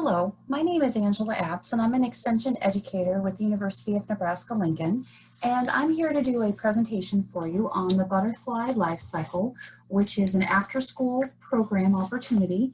Hello, my name is Angela Apps and I'm an extension educator with the University of Nebraska-Lincoln, and I'm here to do a presentation for you on the Butterfly Life Cycle, which is an after-school program opportunity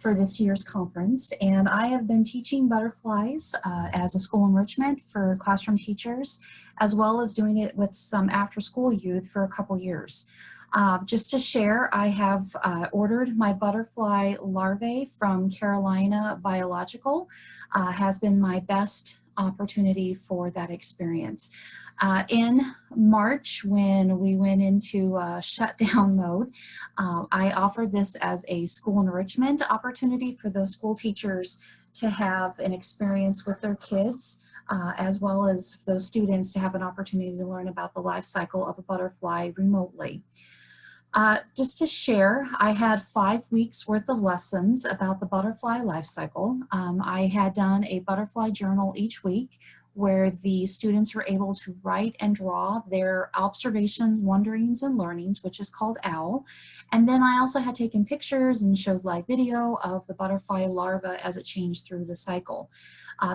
for this year's conference. And I have been teaching butterflies as a school enrichment for classroom teachers, as well as doing it with some after-school youth for a couple years. Just to share, I have ordered my butterfly larvae from Carolina Biological. Has been my best opportunity for that experience. In March, when we went into shutdown mode, I offered this as a school enrichment opportunity for those school teachers to have an experience with their kids, as well as those students to have an opportunity to learn about the life cycle of a butterfly remotely. Just to share, I had 5 weeks worth of lessons about the butterfly life cycle. I had done a butterfly journal each week where the students were able to write and draw their observations, wonderings, and learnings, which is called OWL. And then I also had taken pictures and showed live video of the butterfly larva as it changed through the cycle.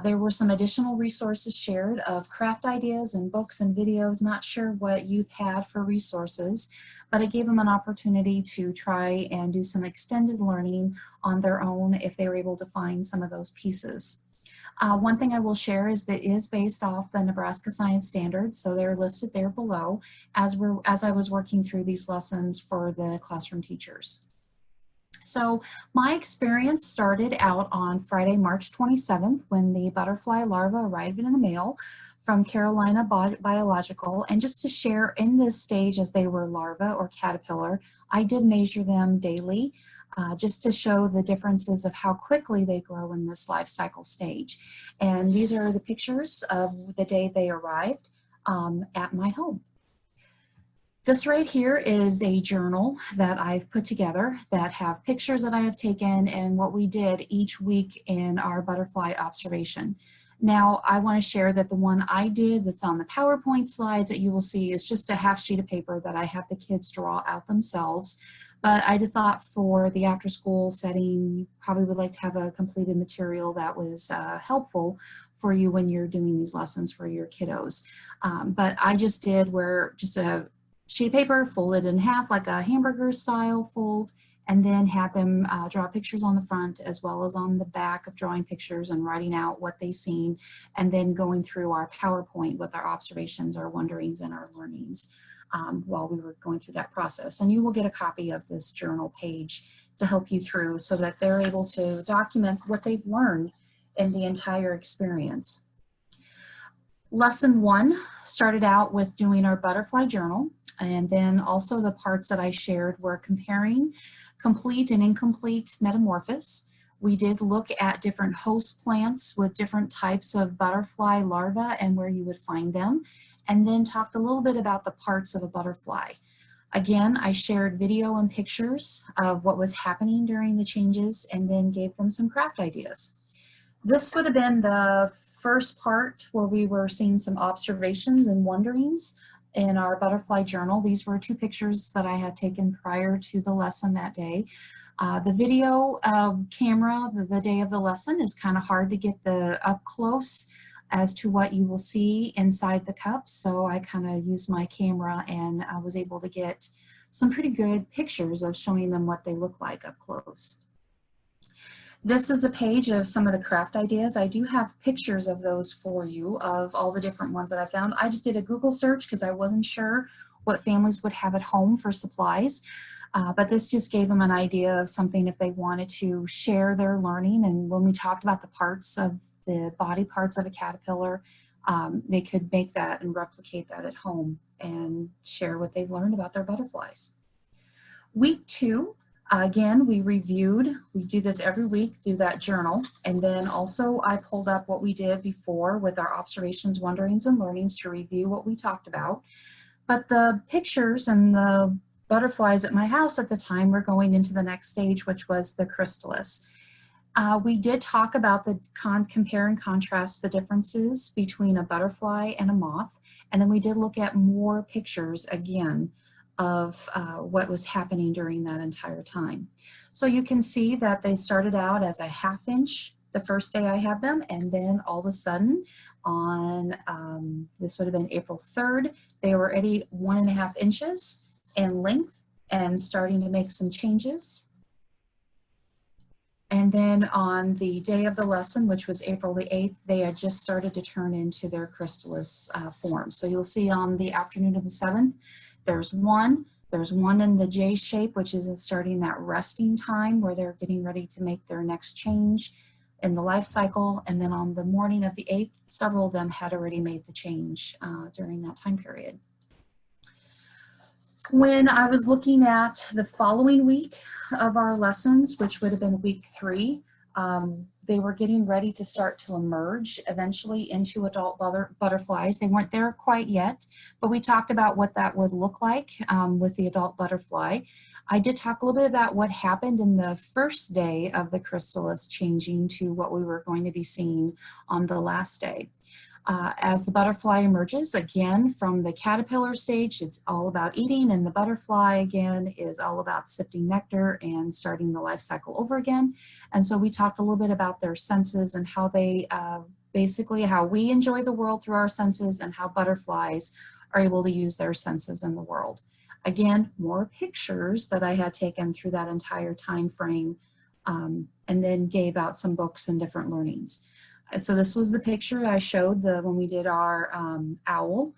There were some additional resources shared of craft ideas and books and videos. Not sure what youth had for resources, but it gave them an opportunity to try and do some extended learning on their own if they were able to find some of those pieces. One thing I will share is that it is based off the Nebraska Science Standards, so they're listed there below as I was working through these lessons for the classroom teachers. So my experience started out on Friday, March 27th, when the butterfly larva arrived in the mail from Carolina Biological. And just to share, in this stage as they were larva or caterpillar, I did measure them daily just to show the differences of how quickly they grow in this life cycle stage. And these are the pictures of the day they arrived at my home. This right here is a journal that I've put together that have pictures that I have taken and what we did each week in our butterfly observation. Now, I want to share that the one I did that's on the PowerPoint slides that you will see is just a half sheet of paper that I have the kids draw out themselves. But I thought for the after school setting, you probably would like to have a completed material that was helpful for you when you're doing these lessons for your kiddos. But I just did where just a sheet of paper folded in half like a hamburger style fold, and then had them draw pictures on the front as well as on the back of drawing pictures and writing out what they seen, and then going through our PowerPoint with our observations, our wonderings, and our learnings while we were going through that process. And you will get a copy of this journal page to help you through so that they're able to document what they've learned in the entire experience. Lesson 1 started out with doing our butterfly journal, and then also the parts that I shared were comparing complete and incomplete metamorphosis. We did look at different host plants with different types of butterfly larvae and where you would find them, and then talked a little bit about the parts of a butterfly. Again, I shared video and pictures of what was happening during the changes and then gave them some craft ideas. This would have been the first part where we were seeing some observations and wonderings in our butterfly journal. These were 2 pictures that I had taken prior to the lesson that day. The video camera the day of the lesson is kind of hard to get the up close as to what you will see inside the cups, so I kind of used my camera and I was able to get some pretty good pictures of showing them what they look like up close. This is a page of some of the craft ideas. I do have pictures of those for you of all the different ones that I found. I just did a Google search because I wasn't sure what families would have at home for supplies. But this just gave them an idea of something if they wanted to share their learning. And when we talked about the parts of the body parts of a caterpillar, they could make that and replicate that at home and share what they've learned about their butterflies. Week 2. Again, we do this every week, do that journal, and then also I pulled up what we did before with our observations, wonderings, and learnings to review what we talked about. But the pictures and the butterflies at my house at the time were going into the next stage, which was the chrysalis. We did talk about the compare and contrast the differences between a butterfly and a moth, and then we did look at more pictures again of what was happening during that entire time. So you can see that they started out as a 1/2 inch the first day I had them, and then all of a sudden on, this would have been April 3rd, they were already 1.5 inches in length and starting to make some changes. And then on the day of the lesson, which was April the 8th, they had just started to turn into their chrysalis form. So you'll see on the afternoon of the 7th, there's one in the J shape, which is starting that resting time where they're getting ready to make their next change in the life cycle. And then on the morning of the 8th, several of them had already made the change during that time period. When I was looking at the following week of our lessons, which would have been week 3, they were getting ready to start to emerge eventually into adult butterflies. They weren't there quite yet, but we talked about what that would look like with the adult butterfly. I did talk a little bit about what happened in the first day of the chrysalis changing to what we were going to be seeing on the last day. As the butterfly emerges, again, from the caterpillar stage, it's all about eating, and the butterfly, again, is all about sifting nectar and starting the life cycle over again. And so we talked a little bit about their senses and how they, basically how we enjoy the world through our senses and how butterflies are able to use their senses in the world. Again, more pictures that I had taken through that entire time frame, and then gave out some books and different learnings. And so this was the picture I showed when we did our owl,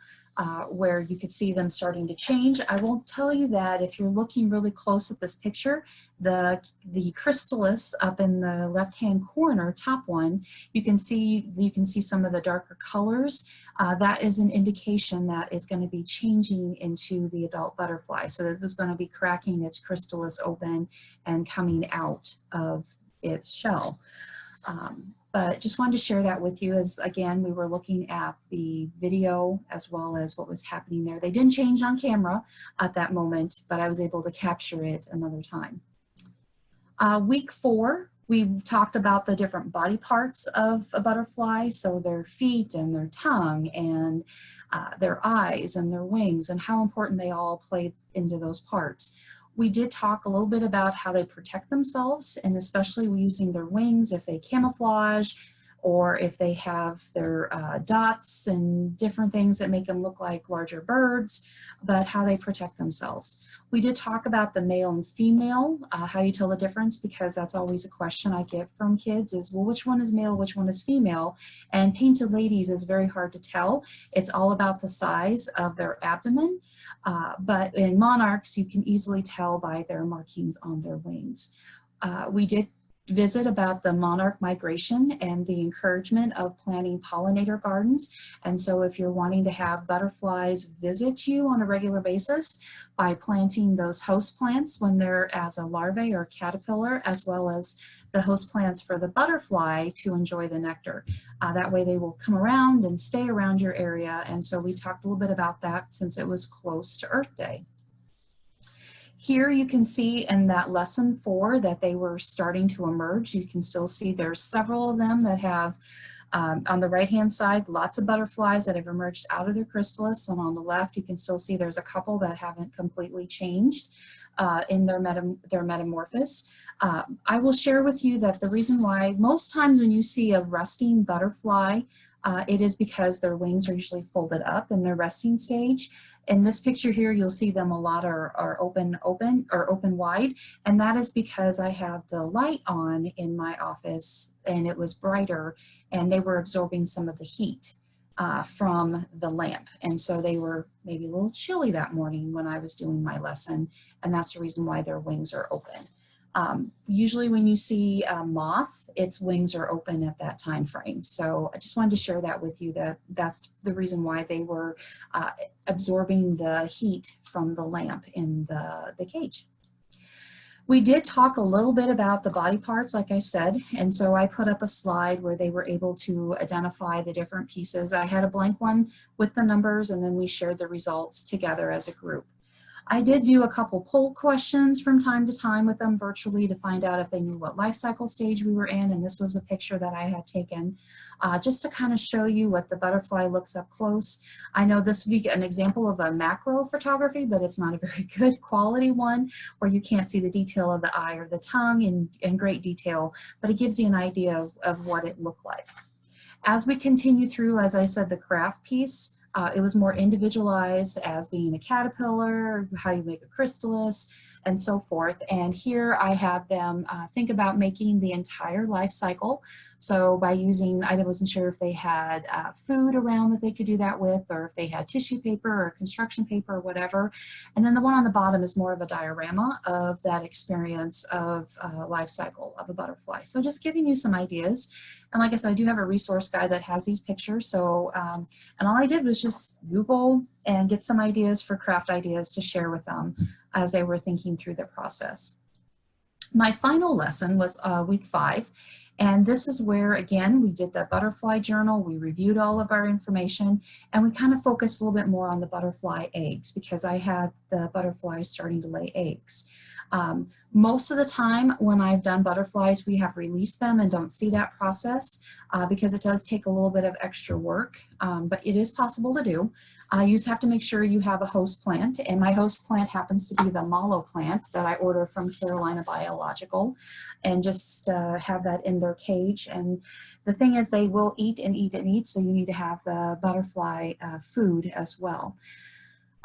where you could see them starting to change. I will tell you that if you're looking really close at this picture, the chrysalis up in the left-hand corner, top one, you can see some of the darker colors. That is an indication that it's going to be changing into the adult butterfly. So it was going to be cracking its chrysalis open and coming out of its shell. But just wanted to share that with you as, again, we were looking at the video as well as what was happening there. They didn't change on camera at that moment, but I was able to capture it another time. Week 4, we talked about the different body parts of a butterfly, so their feet and their tongue and their eyes and their wings and how important they all play into those parts. We did talk a little bit about how they protect themselves, and especially using their wings if they camouflage or if they have their dots and different things that make them look like larger birds, but how they protect themselves. We did talk about the male and female, how you tell the difference, because that's always a question I get from kids is, well, which one is male, which one is female? And painted ladies is very hard to tell. It's all about the size of their abdomen. But in monarchs, you can easily tell by their markings on their wings. We did visit about the monarch migration and the encouragement of planting pollinator gardens. And so if you're wanting to have butterflies visit you on a regular basis by planting those host plants when they're as a larvae or caterpillar, as well as the host plants for the butterfly to enjoy the nectar. That way they will come around and stay around your area. And so we talked a little bit about that since it was close to Earth Day. Here you can see in that lesson 4 that they were starting to emerge. You can still see there's several of them that have, on the right-hand side, lots of butterflies that have emerged out of their chrysalis, and on the left you can still see there's a couple that haven't completely changed in their metamorphosis. I will share with you that the reason why most times when you see a resting butterfly, it is because their wings are usually folded up in their resting stage. In this picture here, you'll see them a lot are open wide, and that is because I have the light on in my office and it was brighter and they were absorbing some of the heat from the lamp. And so they were maybe a little chilly that morning when I was doing my lesson, and that's the reason why their wings are open. Usually when you see a moth, its wings are open at that time frame. So I just wanted to share that with you, that that's the reason why they were absorbing the heat from the lamp in the cage. We did talk a little bit about the body parts, like I said, and so I put up a slide where they were able to identify the different pieces. I had a blank one with the numbers, and then we shared the results together as a group. I did do a couple poll questions from time to time with them virtually to find out if they knew what life cycle stage we were in, and this was a picture that I had taken just to kind of show you what the butterfly looks up close. I know this would be an example of a macro photography, but it's not a very good quality one where you can't see the detail of the eye or the tongue in great detail, but it gives you an idea of what it looked like. As we continue through, as I said, the craft piece, it was more individualized as being a caterpillar, how you make a chrysalis, and so forth. And here I have them think about making the entire life cycle. So by using, I wasn't sure if they had food around that they could do that with, or if they had tissue paper or construction paper or whatever. And then the one on the bottom is more of a diorama of that experience of life cycle of a butterfly. So just giving you some ideas. And like I said, I do have a resource guide that has these pictures. So, and all I did was just Google and get some ideas for craft ideas to share with them as they were thinking through the process. My final lesson was week 5. And this is where, again, we did the butterfly journal, we reviewed all of our information, and we kind of focused a little bit more on the butterfly eggs because I had the butterflies starting to lay eggs. Most of the time when I've done butterflies, we have released them and don't see that process because it does take a little bit of extra work, but it is possible to do. You just have to make sure you have a host plant, and my host plant happens to be the mallow plant that I order from Carolina Biological, and just have that in their cage. And the thing is, they will eat and eat and eat, so you need to have the butterfly food as well.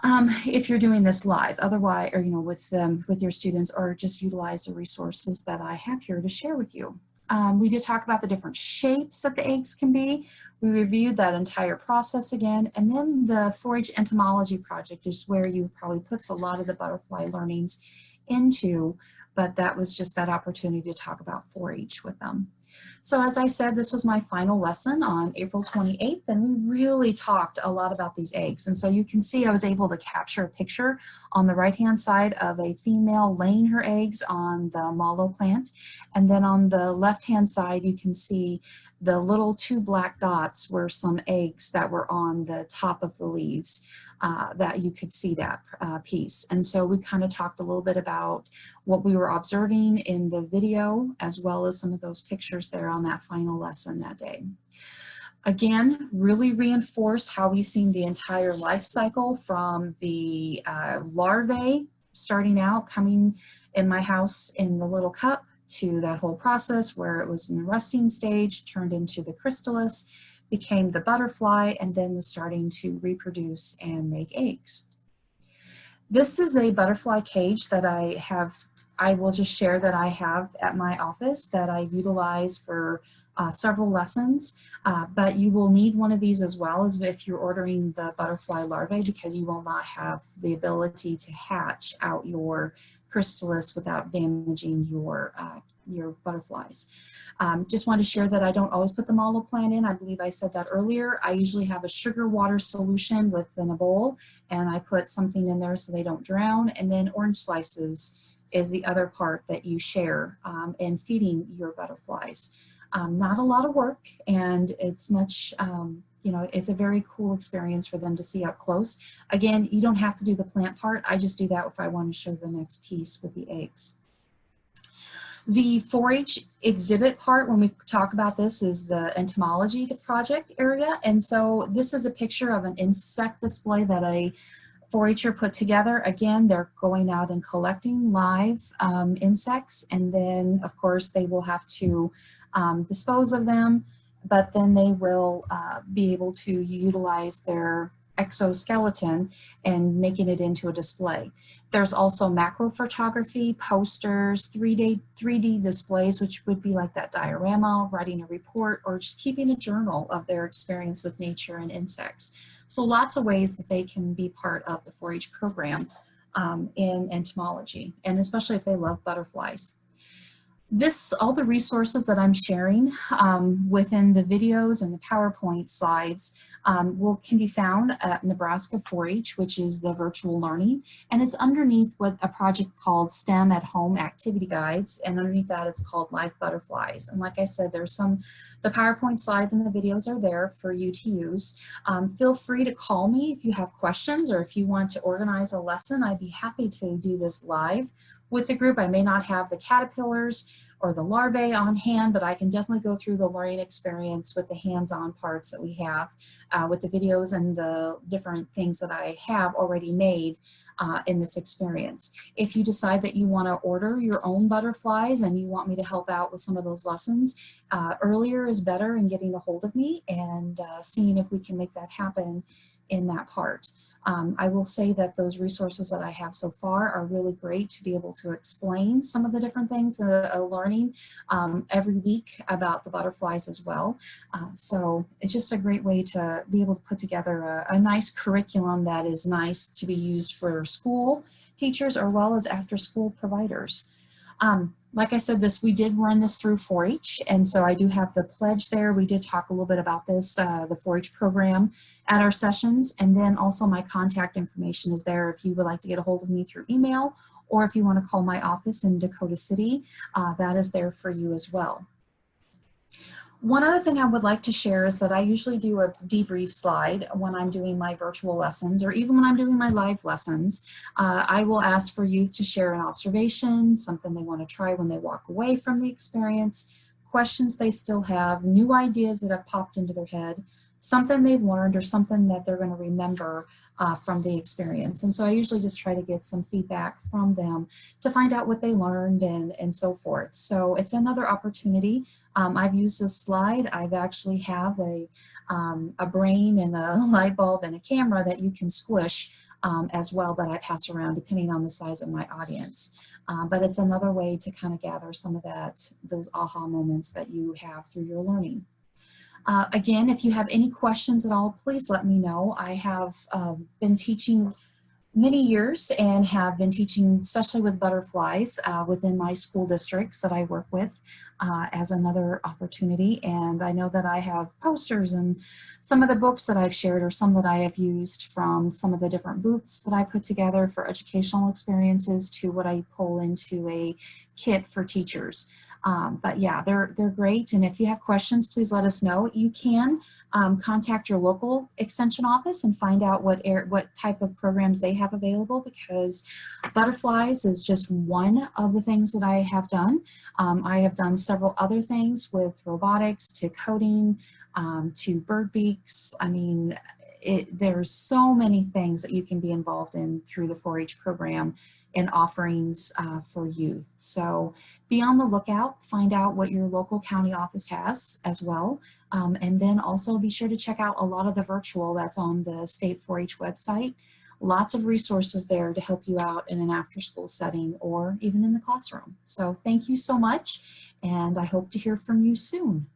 If you're doing this live, otherwise, or with your students, or just utilize the resources that I have here to share with you. We did talk about the different shapes that the eggs can be. We reviewed that entire process again, and then the 4-H entomology project is where you probably puts a lot of the butterfly learnings into, but that was just that opportunity to talk about 4-H with them. So as I said, this was my final lesson on April 28th, and we really talked a lot about these eggs. And so you can see I was able to capture a picture on the right-hand side of a female laying her eggs on the mallow plant. And then on the left-hand side, you can see the little 2 black dots were some eggs that were on the top of the leaves that you could see that piece. And so we kind of talked a little bit about what we were observing in the video, as well as some of those pictures there on that final lesson that day. Again, really reinforced how we've seen the entire life cycle from the larvae starting out, coming in my house in the little cup, to that whole process where it was in the rusting stage, turned into the chrysalis, became the butterfly, and then was starting to reproduce and make eggs. This is a butterfly cage that I will just share that I have at my office that I utilize for several lessons, but you will need one of these as well as if you're ordering the butterfly larvae, because you will not have the ability to hatch out your chrysalis without damaging your butterflies. Just want to share that I don't always put the mallow plant in. I believe I said that earlier. I usually have a sugar water solution within a bowl, and I put something in there so they don't drown. And then orange slices is the other part that you share in feeding your butterflies. Not a lot of work, and it's much, it's a very cool experience for them to see up close. Again, you don't have to do the plant part. I just do that if I want to show the next piece with the eggs. The 4-H exhibit part, when we talk about this, is the entomology project area. And so this is a picture of an insect display that a 4-H'er put together. Again, they're going out and collecting live insects, and then of course they will have to dispose of them, but then they will be able to utilize their exoskeleton and making it into a display. There's also macro photography, posters, 3D displays, which would be like that diorama, writing a report, or just keeping a journal of their experience with nature and insects. So lots of ways that they can be part of the 4-H program in entomology, and especially if they love butterflies. All the resources that I'm sharing within the videos and the PowerPoint slides can be found at Nebraska 4-H, which is the virtual learning, and it's underneath a project called STEM at Home Activity Guides, and underneath that it's called Live Butterflies. And like I said, the PowerPoint slides and the videos are there for you to use. Feel free to call me if you have questions or if you want to organize a lesson. I'd be happy to do this live with the group. I may not have the caterpillars or the larvae on hand, but I can definitely go through the learning experience with the hands-on parts that we have with the videos and the different things that I have already made in this experience. If you decide that you want to order your own butterflies and you want me to help out with some of those lessons, earlier is better in getting a hold of me and seeing if we can make that happen in that part. I will say that those resources that I have so far are really great to be able to explain some of the different things learning every week about the butterflies as well. So it's just a great way to be able to put together a nice curriculum that is nice to be used for school teachers as well as after school providers. Like I said, we did run this through 4-H, and so I do have the pledge there. We did talk a little bit about this, the 4-H program at our sessions, and then also my contact information is there if you would like to get a hold of me through email, or if you want to call my office in Dakota City, that is there for you as well. One other thing I would like to share is that I usually do a debrief slide when I'm doing my virtual lessons, or even when I'm doing my live lessons. I will ask for youth to share an observation, something they want to try when they walk away from the experience, questions they still have, new ideas that have popped into their head, something they've learned or something that they're going to remember from the experience. And so I usually just try to get some feedback from them to find out what they learned and so forth. So it's another opportunity. I've used this slide. I've actually have a brain and a light bulb and a camera that you can squish as well that I pass around depending on the size of my audience. But it's another way to kind of gather some of those aha moments that you have through your learning. Again, if you have any questions at all, please let me know. I have been teaching many years and have been teaching, especially with butterflies, within my school districts that I work with as another opportunity. And I know that I have posters and some of the books that I've shared or some that I have used from some of the different booths that I put together for educational experiences to what I pull into a kit for teachers. But yeah, they're great. And if you have questions, please let us know. You can contact your local extension office and find out what type of programs they have available, because butterflies is just one of the things that I have done. I have done several other things with robotics to coding to bird beaks. I mean, there's so many things that you can be involved in through the 4-H program and offerings for youth. So be on the lookout, find out what your local county office has as well. And then also be sure to check out a lot of the virtual that's on the state 4-H website. Lots of resources there to help you out in an after-school setting or even in the classroom. So thank you so much, and I hope to hear from you soon.